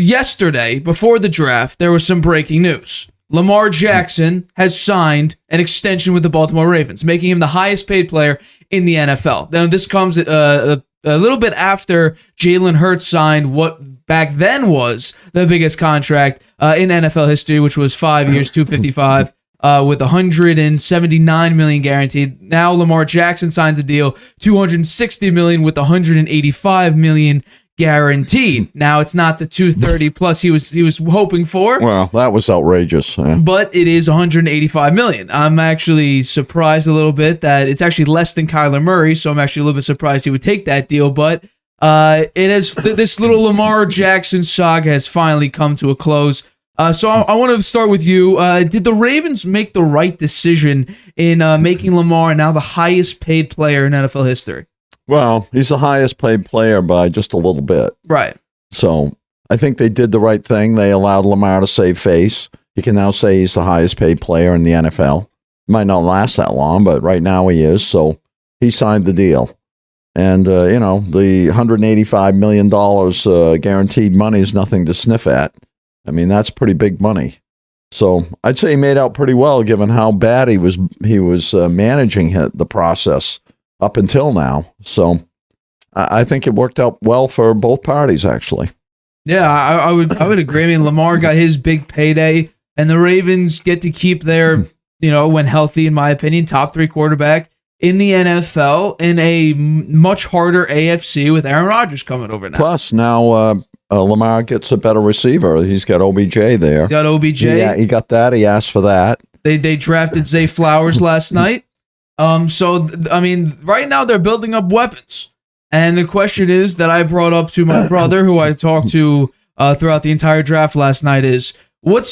yesterday, before the draft, there was some breaking news. Lamar Jackson has signed an extension with the Baltimore Ravens, making him the highest paid player in the NFL. Now, this comes a little bit after Jalen Hurts signed what back then was the biggest contract in NFL history, which was 5 years, $255 with $179 million guaranteed. Now Lamar Jackson signs a deal, $260 million with $185 million guaranteed. Now it's not the 230 plus he was hoping for. Well, that was outrageous. Yeah. But it is 185 million. I'm actually surprised a little bit that it's actually less than Kyler Murray, so I'm actually a little bit surprised he would take that deal. But it has this little Lamar Jackson saga has finally come to a close. So I want to start with you. Did the Ravens make the right decision in making Lamar now the highest paid player in NFL history? Well, he's the highest paid player by just a little bit. Right. So I think they did the right thing. They allowed Lamar to save face. He can now say he's the highest paid player in the NFL. Might not last that long, but right now he is. So he signed the deal. And, the $185 million guaranteed money is nothing to sniff at. I mean, that's pretty big money. So I'd say he made out pretty well given how bad he was managing the process up until now. So I think it worked out well for both parties, actually. Yeah, I would agree. I mean, Lamar got his big payday, and the Ravens get to keep their, when healthy, in my opinion, top 3 quarterback in the NFL in a much harder AFC with Aaron Rodgers coming over now. Plus, now Lamar gets a better receiver. He's got OBJ there. He's got OBJ. Yeah, he got that. He asked for that. They drafted Zay Flowers last night. Right now they're building up weapons. And the question is that I brought up to my brother, who I talked to throughout the entire draft last night, is what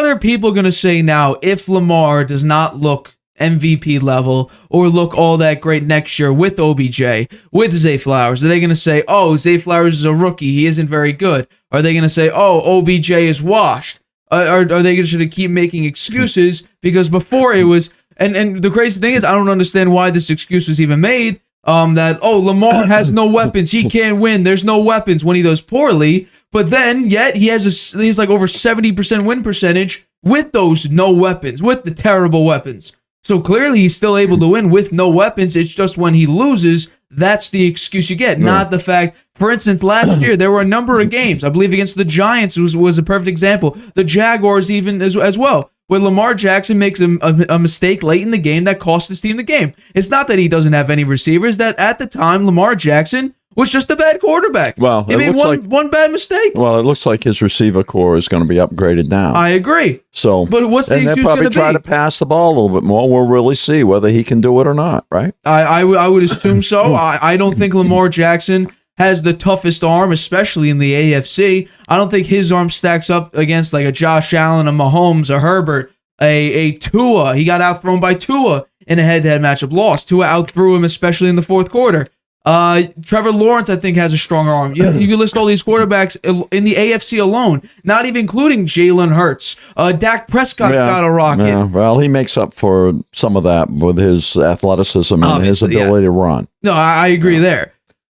are people going to say now if Lamar does not look MVP level or look all that great next year with OBJ, with Zay Flowers? Are they going to say, oh, Zay Flowers is a rookie, he isn't very good? Are they going to say, oh, OBJ is washed? Are they going to keep making excuses? Because before it was... And the crazy thing is, I don't understand why this excuse was even made, that, Lamar has no weapons, he can't win, there's no weapons when he does poorly, but then, yet, he's like over 70% win percentage with those no weapons, with the terrible weapons. So clearly he's still able to win with no weapons, it's just when he loses, that's the excuse you get, not the fact... For instance, last year, there were a number of games, I believe against the Giants was a perfect example, the Jaguars even as well, where Lamar Jackson makes a mistake late in the game that cost his team the game. It's not that he doesn't have any receivers, that at the time, Lamar Jackson was just a bad quarterback. Well, he made one bad mistake. Well, it looks like his receiver core is going to be upgraded now. I agree. So, but what's the excuse they'll probably try to pass the ball a little bit more. We'll really see whether he can do it or not, right? I would assume so. I don't think Lamar Jackson has the toughest arm, especially in the AFC. I don't think his arm stacks up against like a Josh Allen, a Mahomes, a Herbert, a Tua. He got outthrown by Tua in a head-to-head matchup. Lost. Tua outthrew him, especially in the fourth quarter. Trevor Lawrence, I think, has a stronger arm. You can list all these quarterbacks in the AFC alone, not even including Jalen Hurts. Dak Prescott's got a rocket. Yeah. Well, he makes up for some of that with his athleticism and his ability to run. No, I agree there.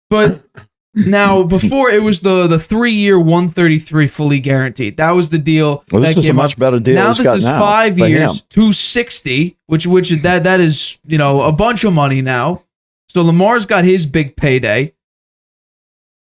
But now, before it was the 3-year 133 fully guaranteed. That was the deal. Well, this is a much better deal. Now this is 5 years, 260, which is that is a bunch of money now. So Lamar's got his big payday.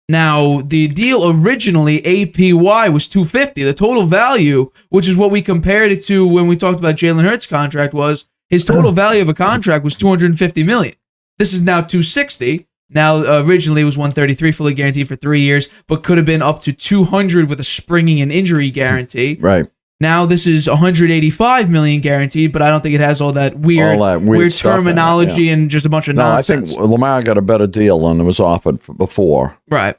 Now the deal originally APY was 250. The total value, which is what we compared it to when we talked about Jalen Hurts' contract, was his total value of a contract was $250 million. This is now 260. Now, originally it was 133 fully guaranteed for 3 years, but could have been up to 200 with a springing and injury guarantee. Right. Now this is 185 million guaranteed, but I don't think it has all that weird terminology and just a bunch of nonsense. I think Lamar got a better deal than was offered before. Right.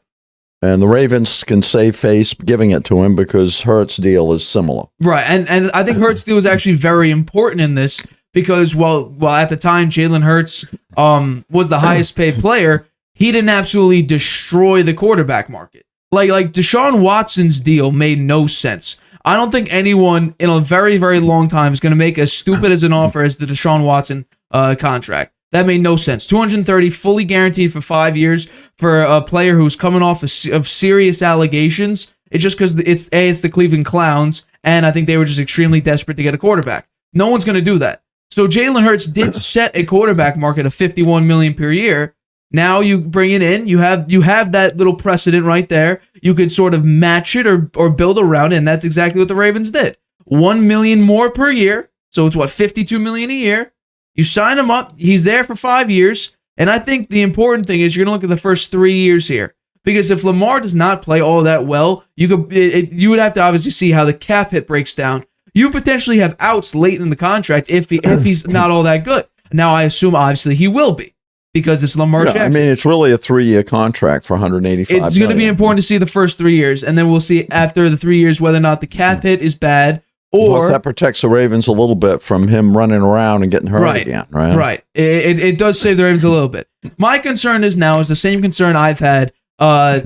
And the Ravens can save face giving it to him because Hurts' deal is similar. Right, and I think Hurts' deal was actually very important in this because while at the time Jalen Hurts was the highest paid player, he didn't absolutely destroy the quarterback market. Like Deshaun Watson's deal made no sense. I don't think anyone in a very, very long time is going to make as stupid as an offer as the Deshaun Watson contract. That made no sense. 230 fully guaranteed for 5 years for a player who's coming off of serious allegations. It's just because it's the Cleveland Clowns, and I think they were just extremely desperate to get a quarterback. No one's going to do that. So Jalen Hurts did set a quarterback market of $51 million per year. Now you bring it in. You have that little precedent right there. You could sort of match it or build around it, and that's exactly what the Ravens did. $1 million more per year. So it's $52 million a year. You sign him up. He's there for 5 years. And I think the important thing is you're going to look at the first 3 years here. Because if Lamar does not play all that well, you would have to obviously see how the cap hit breaks down. You potentially have outs late in the contract if he's not all that good. Now, I assume, obviously, he will be. Because it's Lamar Jackson. I mean, it's really a 3-year contract for $185 million. It's going to be important to see the first 3 years. And then we'll see after the 3 years whether or not the cap hit is bad. Or that protects the Ravens a little bit from him running around and getting hurt again, right? Right. It does save the Ravens a little bit. My concern is the same concern I've had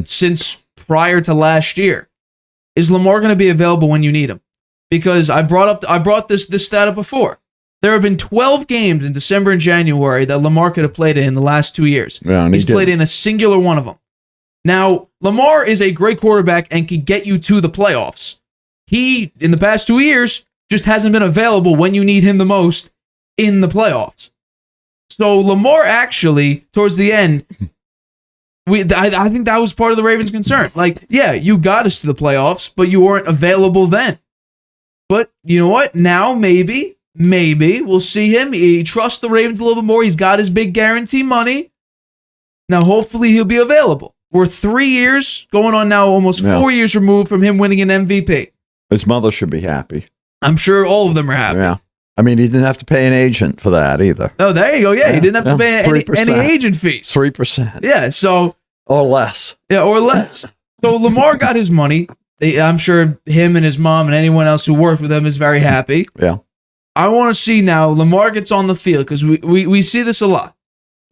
since prior to last year. Is Lamar going to be available when you need him? Because I brought this stat up before. There have been 12 games in December and January that Lamar could have played in the last 2 years. Yeah, and he's played in a singular one of them. Now, Lamar is a great quarterback and can get you to the playoffs. He, in the past 2 years, just hasn't been available when you need him the most in the playoffs. So Lamar actually, towards the end, I think that was part of the Ravens' concern. Like, yeah, you got us to the playoffs, but you weren't available then. But you know what? Now maybe we'll see him. He trusts the Ravens a little bit more. He's got his big guarantee money. Now, hopefully, he'll be available. We're 3 years, going on now almost 4 years removed from him winning an MVP. His mother should be happy. I'm sure all of them are happy. Yeah. I mean, he didn't have to pay an agent for that either. Oh, there you go. Yeah, he didn't have to pay any agent fees. 3%. Yeah, so... Or less. Yeah, or less. So Lamar got his money. I'm sure him and his mom and anyone else who worked with him is very happy. Yeah. I want to see now Lamar gets on the field because we see this a lot.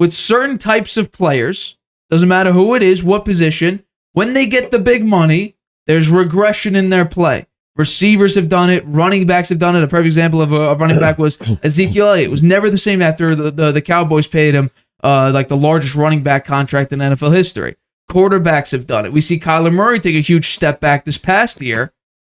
With certain types of players, doesn't matter who it is, what position, when they get the big money, there's regression in their play. Receivers have done it. Running backs have done it. A perfect example of a running back was Ezekiel Elliott. It was never the same after the Cowboys paid him like the largest running back contract in NFL history. Quarterbacks have done it. We see Kyler Murray take a huge step back this past year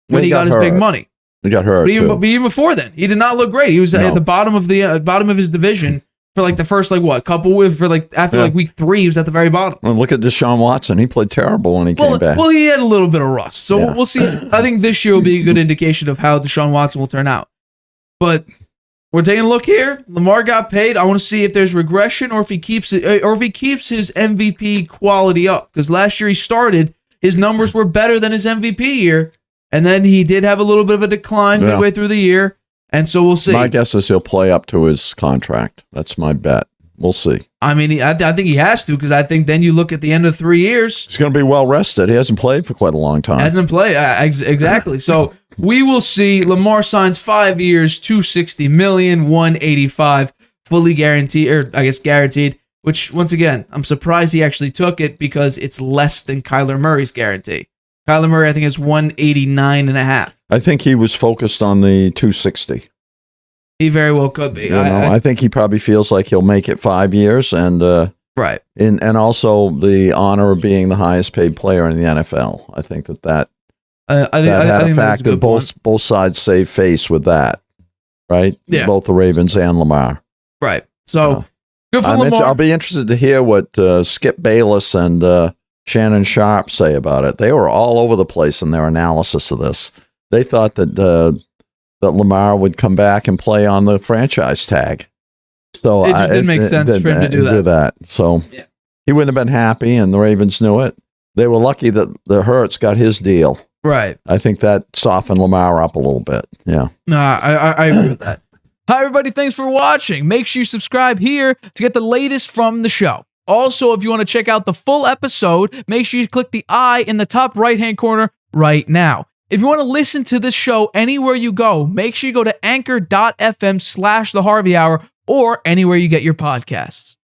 when he got his big money. He got hurt, but even before then, he did not look great. He was at the bottom of his division for like the first after week 3, he was at the very bottom. Well, look at Deshaun Watson. He played terrible when he came back. Well, he had a little bit of rust. So we'll see. I think this year will be a good indication of how Deshaun Watson will turn out. But we're taking a look here. Lamar got paid. I want to see if there's regression or if he keeps his MVP quality up. Because last year he started, his numbers were better than his MVP year. And then he did have a little bit of a decline midway through the year. And so we'll see. My guess is he'll play up to his contract. That's my bet. We'll see. I mean, I think he has to, because I think then you look at the end of 3 years. He's going to be well rested. He hasn't played for quite a long time. Hasn't played. Exactly. So we will see. Lamar signs 5 years, $260 million, $185 fully guaranteed, or I guess guaranteed, which once again, I'm surprised he actually took it because it's less than Kyler Murray's guarantee. Kyler Murray, I think, is 189.5. I think he was focused on the 260. He very well could be. I think he probably feels like he'll make it 5 years, and right, and also the honor of being the highest paid player in the NFL. I think that had a factor. Both sides save face with that, right? Yeah, both the Ravens and Lamar. Right. So good for Lamar. I'll be interested to hear what Skip Bayless and Shannon Sharp say about it. They were all over the place in their analysis of this. They thought that Lamar would come back and play on the franchise tag. So it just didn't make sense for him to do that. So he wouldn't have been happy, and the Ravens knew it. They were lucky that the Hurts got his deal. Right. I think that softened Lamar up a little bit. Yeah. No, I agree with that. Hi, everybody. Thanks for watching. Make sure you subscribe here to get the latest from the show. Also, if you want to check out the full episode, make sure you click the I in the top right-hand corner right now. If you want to listen to this show anywhere you go, make sure you go to anchor.fm/The Harvey Hour or anywhere you get your podcasts.